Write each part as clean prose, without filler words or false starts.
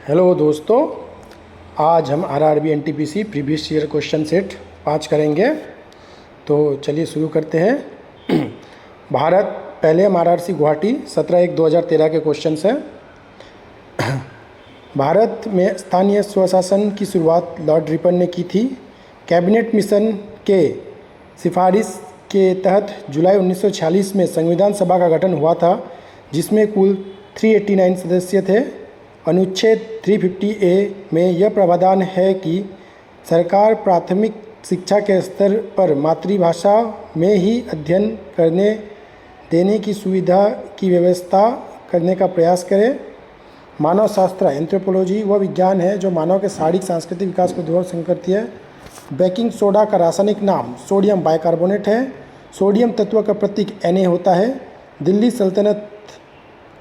Hello दोस्तों, आज हम RRB NTPC previous year question set 5 करेंगे। तो चलिए शुरू करते हैं। भारत, पहले हम आरआरसी गुवाहाटी 17/1/2013 के क्वेश्चन हैं। भारत में स्थानीय स्वशासन की शुरुआत लॉर्ड रिपन ने की थी। कैबिनेट मिशन के सिफारिश के तहत जुलाई 1946 में संविधान सभा का गठन हुआ था, जिसमें कुल 389 सदस्य थे। अनुच्छेद 350A में यह प्रावधान है कि सरकार प्राथमिक शिक्षा के स्तर पर मातृभाषा में ही अध्ययन करने देने की सुविधा की व्यवस्था करने का प्रयास करे। मानव शास्त्र एंथ्रोपोलॉजी वह विज्ञान है जो मानव के शारीरिक सांस्कृतिक विकास को ध्वस्त करती है। बेकिंग सोडा का रासायनिक नाम सोडियम बाइकार्बोनेट है। सोडियम तत्व का प्रतीक Na होता है। दिल्ली सल्तनत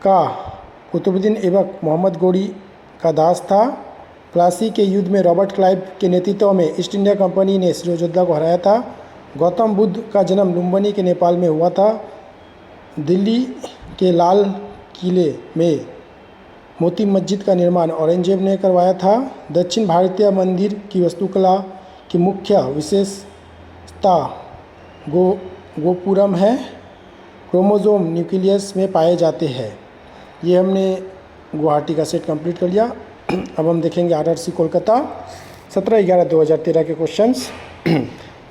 का कुतुबुद्दीन ऐबक मोहम्मद गोरी का दास था। प्लासी के युद्ध में रॉबर्ट क्लाइव के नेतृत्व में ईस्ट इंडिया कंपनी ने सिराजुद्दौला को हराया था। गौतम बुद्ध का जन्म लुम्बिनी के नेपाल में हुआ था। दिल्ली के लाल किले में मोती मस्जिद का निर्माण औरंगजेब ने करवाया था। दक्षिण भारतीय मंदिर की वास्तुकला की मुख्य विशेषता गोपुरम है। क्रोमोसोम न्यूक्लियस में पाए जाते हैं। ये हमने गुवाहाटी का सेट कंप्लीट कर लिया। अब हम देखेंगे आरआरसी कोलकाता 17/11/2013 के क्वेश्चंस।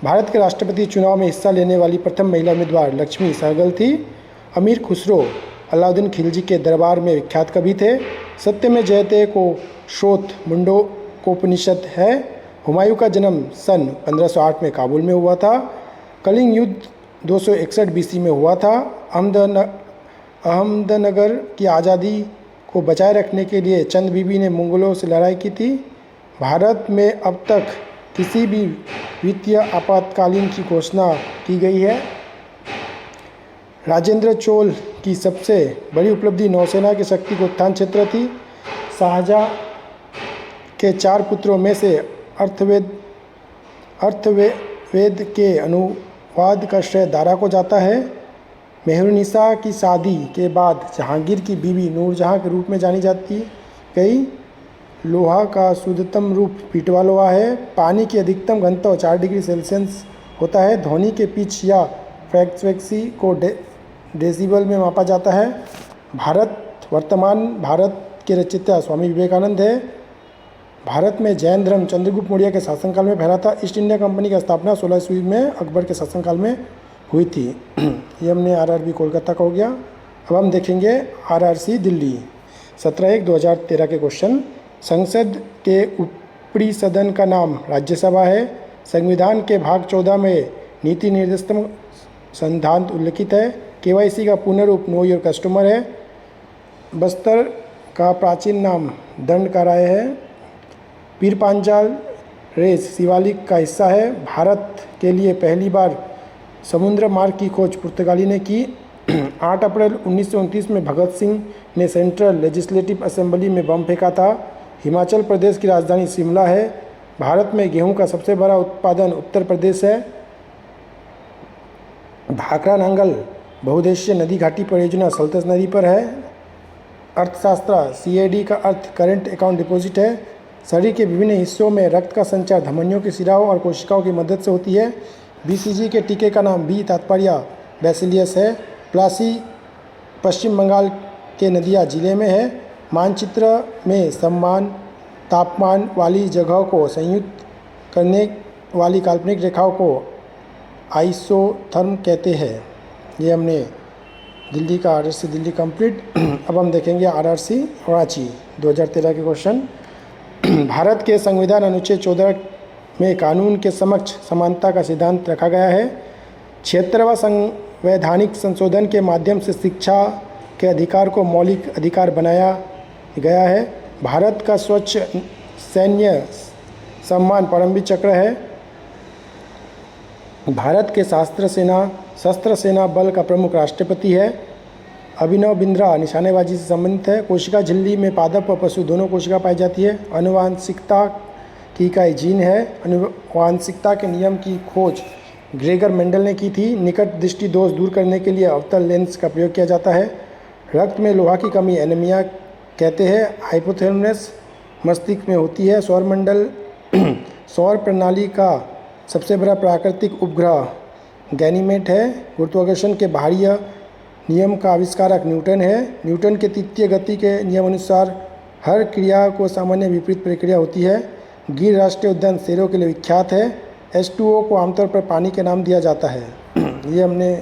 भारत के राष्ट्रपति चुनाव में हिस्सा लेने वाली प्रथम महिला उम्मीदवार लक्ष्मी सहगल थी। अमीर खुसरो अलाउद्दीन खिलजी के दरबार में विख्यात कवि थे। सत्य में जयते को श्रोत मुंडकोपनिषद है। हुमायूं का जन्म सन 1508 में काबुल में हुआ था। कलिंग युद्ध 261 BC में हुआ था। अहमदनगर की आज़ादी को बचाए रखने के लिए चंद बीबी ने मुगलों से लड़ाई की थी। भारत में अब तक किसी भी वित्तीय आपातकालीन की घोषणा की गई है। राजेंद्र चोल की सबसे बड़ी उपलब्धि नौसेना की शक्ति को उत्थान क्षेत्र थी। शाहजहाँ के 4 पुत्रों में से अर्थवेद के अनुवाद का श्रेय दारा को जाता है। मेहरुनिसा की शादी के बाद जहांगीर की बीवी नूरजहां के रूप में जानी जाती गई। लोहा का शुद्धतम रूप पीटवा लोहा है। पानी की अधिकतम घनत्व 4 डिग्री सेल्सियस होता है। ध्वनि के पिच या फ्रीक्वेंसी को डेसिबल में मापा जाता है। वर्तमान भारत के रचयिता स्वामी विवेकानंद है। भारत में जैन धर्म चंद्रगुप्त मौर्य के शासनकाल में फैला था। ईस्ट इंडिया कंपनी की स्थापना 16 ईस्वी में अकबर के शासनकाल में हुई थी। ये हमने आरआरबी कोलकाता का हो गया। अब हम देखेंगे आरआरसी दिल्ली 17/1/2013 के क्वेश्चन। संसद के ऊपरी सदन का नाम राज्यसभा है। संविधान के भाग 14 में नीति निर्देशक सिद्धांत उल्लिखित है। KYC का पूर्ण रूप नो योर कस्टमर है। बस्तर का प्राचीन नाम दंडकाराय है। पीर पांचाल रेस शिवालिक का हिस्सा है। भारत के लिए पहली बार समुद्र मार्ग की खोज पुर्तगाली ने की। 8 अप्रैल 1929 में भगत सिंह ने सेंट्रल लेजिस्लेटिव असेंबली में बम फेंका था। हिमाचल प्रदेश की राजधानी शिमला है। भारत में गेहूं का सबसे बड़ा उत्पादन उत्तर प्रदेश है। भाखड़ा नांगल बहुउद्देशीय नदी घाटी परियोजना सल्तस नदी पर है। अर्थशास्त्र CAD का अर्थ करेंट अकाउंट डिपॉजिट है। शरीर के विभिन्न हिस्सों में रक्त का संचार धमनियों के सिराओं और कोशिकाओं की मदद से होती है। BCG के टीके का नाम B तात्पर्य बैसिलियस है। प्लासी पश्चिम बंगाल के नदिया जिले में है। मानचित्र में समान तापमान वाली जगहों को संयुक्त करने वाली काल्पनिक रेखाओं को आइसोथर्म कहते हैं। ये हमने दिल्ली का आरआरसी दिल्ली कंप्लीट। अब हम देखेंगे आरआरसी रांची 2013 के क्वेश्चन। भारत के संविधान अनुच्छेद 14 में कानून के समक्ष समानता का सिद्धांत रखा गया है। 76वां संवैधानिक संशोधन के माध्यम से शिक्षा के अधिकार को मौलिक अधिकार बनाया गया है। भारत का स्वच्छ सैन्य सम्मान परमवीर चक्र है। भारत के सशस्त्र सेना बल का प्रमुख राष्ट्रपति है। अभिनव बिंद्रा निशानेबाजी से संबंधित है। कोशिका झिल्ली में पादप व पशु दोनों कोशिका पाई जाती है। आनुवांशिकता की इकाई जीन है। आनुवांशिकता के नियम की खोज ग्रेगर मेंडल ने की थी। निकट दृष्टि दोष दूर करने के लिए अवतल लेंस का प्रयोग किया जाता है। रक्त में लोहा की कमी एनीमिया कहते हैं। हाइपोथैलेमस मस्तिष्क में होती है। सौरमंडल सौर प्रणाली का सबसे बड़ा प्राकृतिक उपग्रह गैनीमेड है। गुरुत्वाकर्षण के बाह्य नियम का आविष्कारक न्यूटन है। न्यूटन के तृतीय गति के नियम अनुसार हर क्रिया को सामान्य विपरीत प्रक्रिया होती है। गिर राष्ट्रीय उद्यान शेरों के लिए विख्यात है। H2O को आमतौर पर पानी के नाम दिया जाता है। ये हमने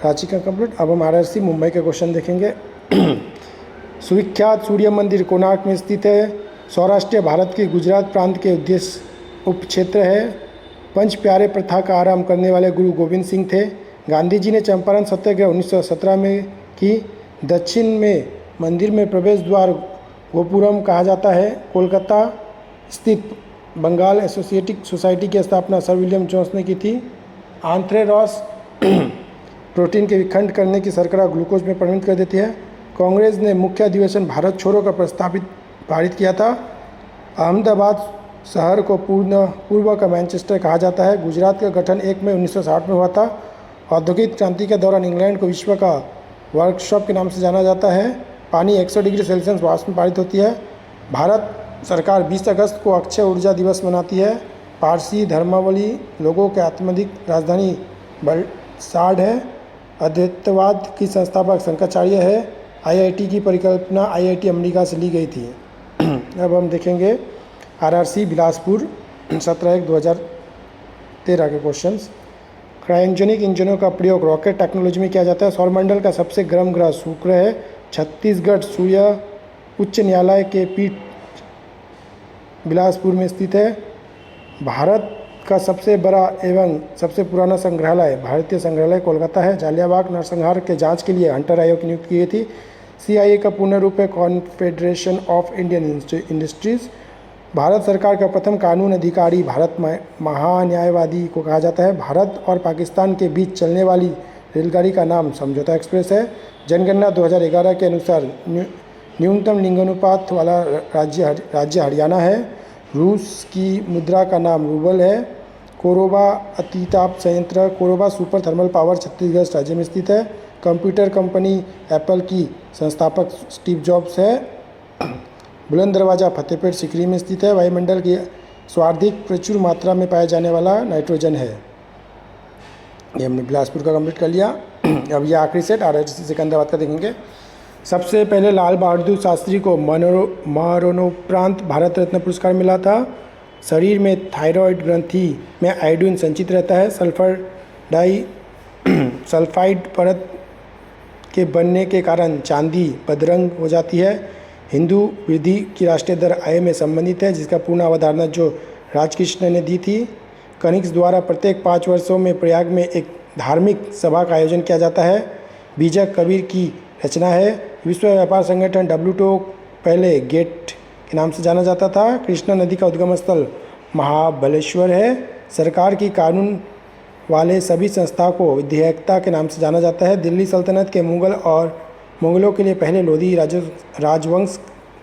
रांची का कंप्लीट। अब हम RRC मुंबई के क्वेश्चन देखेंगे। सुविख्यात सूर्य मंदिर कोणार्क में स्थित है। सौराष्ट्र भारत के गुजरात प्रांत के उद्देश्य उपक्षेत्र है। पंच प्यारे प्रथा का आरंभ करने वाले गुरु गोविंद सिंह थे। गांधी जी ने चंपारण सत्याग्रह 1917 में की। दक्षिण में मंदिर में प्रवेश द्वार गोपुरम कहा जाता है। कोलकाता स्थित बंगाल एसोसिएटिक सोसाइटी की स्थापना सर विलियम जोन्स ने की थी। आंथ्रेरॉस प्रोटीन के विखंड करने की शर्करा ग्लूकोज में परिणत कर देती है। कांग्रेस ने मुख्य अधिवेशन भारत छोड़ो का प्रस्तावित पारित किया था। अहमदाबाद शहर को पूर्व का मैनचेस्टर कहा जाता है। गुजरात का गठन 1 मई 1960 में हुआ था। औद्योगिक क्रांति के दौरान इंग्लैंड को विश्व का वर्कशॉप के नाम से जाना जाता है। पानी 100 डिग्री सेल्सियस वाष्प में पारित होती है। भारत सरकार 20 अगस्त को अक्षय ऊर्जा दिवस मनाती है। पारसी धर्मावली लोगों के आत्मधिक राजधानी वलसाड है। अद्वैतवाद की संस्थापक शंकराचार्य है। IIT की परिकल्पना IIT अमेरिका से ली गई थी। अब हम देखेंगे RRC बिलासपुर 17/1/2013 के क्वेश्चंस। क्रायोजेनिक इंजनों का प्रयोग रॉकेट टेक्नोलॉजी में किया जाता है। सौरमंडल का सबसे गर्म ग्रह शुक्र है। छत्तीसगढ़ सूर्य उच्च न्यायालय के पीठ बिलासपुर में स्थित है। भारत का सबसे बड़ा एवं सबसे पुराना संग्रहालय भारतीय संग्रहालय कोलकाता है। जालियांवाला नरसंहार के जांच के लिए हंटर आयोग की नियुक्ति की गई थी। CIA का पूर्ण रूप है confederation of Indian industries. Bharat सरकार का प्रथम कानून अधिकारी भारत महान्यायवादी को कहा जाता है। भारत और पाकिस्तान के बीच चलने वाली रेलगाड़ी का नाम समझौता एक्सप्रेस है। जनगणना 2011 के अनुसार न्यूनतम लिंगानुपात वाला राज्य हरियाणा है। रूस की मुद्रा का नाम रूबल है। कोरोबा अतिताप संयंत्र कोरोबा सुपर थर्मल पावर छत्तीसगढ़ राज्य में स्थित है। कंप्यूटर कंपनी एप्पल की संस्थापक स्टीव जॉब्स है। बुलंद दरवाज़ा फतेहपुर सीकरी में स्थित है। वायुमंडल की सर्वाधिक प्रचुर मात्रा में पाया जाने वाला नाइट्रोजन है। ये हमने बिलासपुर का कंप्लीट कर लिया। अब ये आखिरी सेट RRC सिकंदराबाद का देखेंगे। सबसे पहले लाल बहादुर शास्त्री को मरणोपरांत भारत रत्न पुरस्कार मिला था। शरीर में थायराइड ग्रंथि में आयोडीन संचित रहता है। सल्फाइड परत के बनने के कारण चांदी बदरंग हो जाती है। हिंदू वृद्धि की राष्ट्रीय दर आय में संबंधित है, जिसका पूर्ण अवधारणा जो राजकृष्ण ने दी थी। कनिष्क द्वारा प्रत्येक 5 वर्षों में प्रयाग में एक धार्मिक सभा का आयोजन किया जाता है। बीजक कबीर की रचना है। विश्व व्यापार संगठन WTO पहले गेट के नाम से जाना जाता था। कृष्णा नदी का उद्गम स्थल महाबलेश्वर है। सरकार की कानून वाले सभी संस्था को विधेयकता के नाम से जाना जाता है। दिल्ली सल्तनत के मुगलों के लिए पहले लोधी राजवंश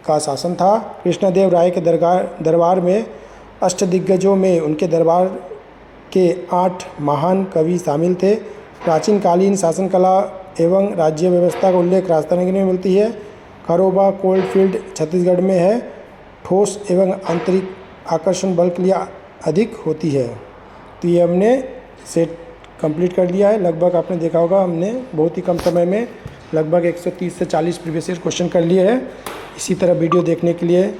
का शासन था। कृष्णदेव राय के दरबार में अष्टदिग्गजों में उनके दरबार के 8 महान कवि शामिल थे। प्राचीन कालीन शासन कला एवं राज्य व्यवस्था का उल्लेख राजस्थान में मिलती है। खरोबा कोलफील्ड छत्तीसगढ़ में है। ठोस एवं आंतरिक आकर्षण बल के लिए अधिक होती है। तो ये हमने सेट कंप्लीट कर लिया है। लगभग आपने देखा होगा हमने बहुत ही कम समय में लगभग 130 से 40 प्रीवियस ईयर क्वेश्चन कर लिए हैं। इसी तरह वीडियो देखने के लिए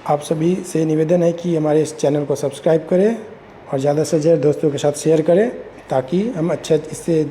आप सभी से निवेदन है कि हमारे इस चैनल को सब्सक्राइब करें और ज़्यादा से ज़्यादा दोस्तों के साथ शेयर करें, ताकि हम इससे